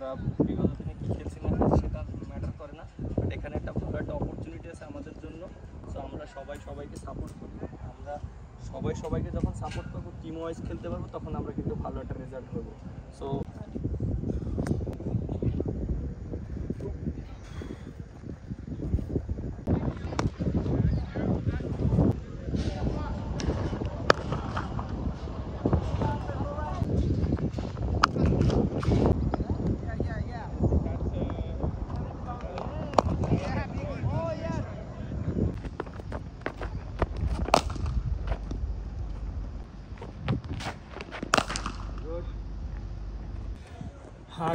আমরা বিগত দিনে কী খেলছি না সেটা ম্যাটার করে না, বাট এখানে একটা ভালো একটা অপরচুনিটি আছে আমাদের জন্য। সো আমরা সবাইকে সাপোর্ট করি। আমরা সবাইকে যখন সাপোর্ট করবো, টিম ওয়াইজ খেলতে পারবো, তখন আমরা কিন্তু ভালো একটা রেজাল্ট করবো। সো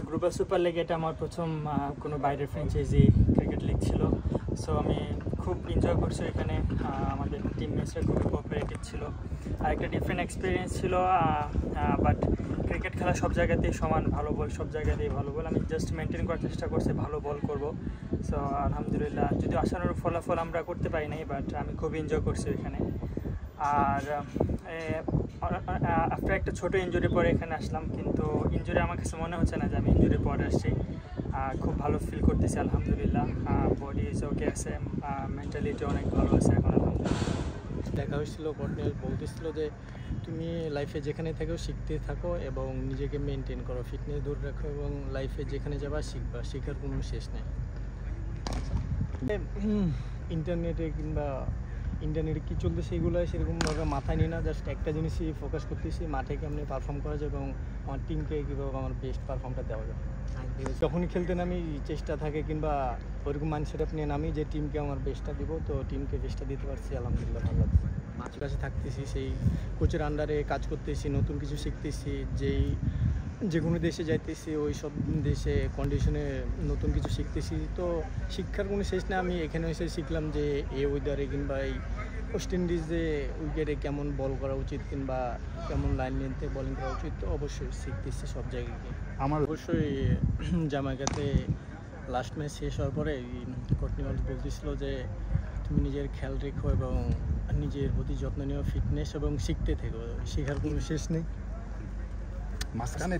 গ্লোবাল সুপার লিগ এটা আমার প্রথম কোনো বাইরের ফ্র্যাঞ্চাইজি ক্রিকেট লিগ ছিল। সো আমি খুব এনজয় করছি এখানে। আমাদের টিমমেটসরা খুবই কোঅপারেটিভ ছিল, আর একটা ডিফারেন্ট এক্সপিরিয়েন্স ছিল। বাট ক্রিকেট খেলা সব জায়গাতেই সমান, ভালো বল সব জায়গাতেই ভালো বল। আমি জাস্ট মেনটেন করার চেষ্টা করছি, ভালো বল করব। সো আলহামদুলিল্লাহ, যদি আশানুরূপ ফলাফল আমরা করতে পারি নাই, বাট আমি খুব এনজয় করছি এখানে। আর আফটার একটা ছোটো ইনজুরি পরে এখানে আসলাম, কিন্তু ইনজুরি আমার কাছে মনে হচ্ছে না যে আমি ইনজুরি পরে আসছি। খুব ভালো ফিল করতেছি আলহামদুলিল্লাহ। বডি ইজ ওকে আছে, মেন্টালিটি অনেক ভালো আছে এখন আলহামদুলিল্লাহ। দেখা হয়েছিল, কর্নেল বলতেছিল যে তুমি লাইফে যেখানে থাকো শিখতে থাকো এবং নিজেকে মেনটেন করো, ফিটনেস দূর রাখো এবং লাইফে যেখানে যাবা শিখবা, শেখার কোনো শেষ নেই। ইন্টারনেটে কী চলতেছে এগুলো সেরকমভাবে মাথায় নিই না, জাস্ট একটা জিনিসই ফোকাস করতেছি, মাঠে কেমনি পারফর্ম করা যায় এবং আমার টিমকে কীভাবে আমার বেস্ট পারফর্মটা দেওয়া যায়। যখনই খেলতে নামি চেষ্টা থাকে কিংবা ওরকম মাইন্ডসেট নিয়ে নামি যে টিমকে আমার বেস্টটা দিব, তো টিমকে বেস্টটা দিতে পারছি আলহামদুলিল্লাহ, ভালো লাগছে। মাঝে কাছে থাকতেছি, সেই কোচের আন্ডারে কাজ করতেছি, নতুন কিছু শিখতেছি, যে কোনো দেশে যাইতেছি ওই সব দেশে কন্ডিশনে নতুন কিছু শিখতেছি। তো শিক্ষার কোনো শেষ না, আমি এখানে এসে শিখলাম যে এই ওয়েদারে কিংবা এই ওয়েস্ট ইন্ডিজে উইকেটে কেমন বল করা উচিত কিংবা কেমন লাইন নিতে বোলিং করা উচিত, তো অবশ্যই শিখতেছি সব জায়গায়। আমার অবশ্যই জামাইকাতে লাস্ট ম্যাচ শেষ হওয়ার পরে কর্নেল বলতেছিল যে তুমি নিজের খেয়াল রেখো এবং নিজের প্রতি যত্ন নিও, ফিটনেস এবং শিখতে থেকো, শেখার কোনো শেষ নেই। মাঝখানে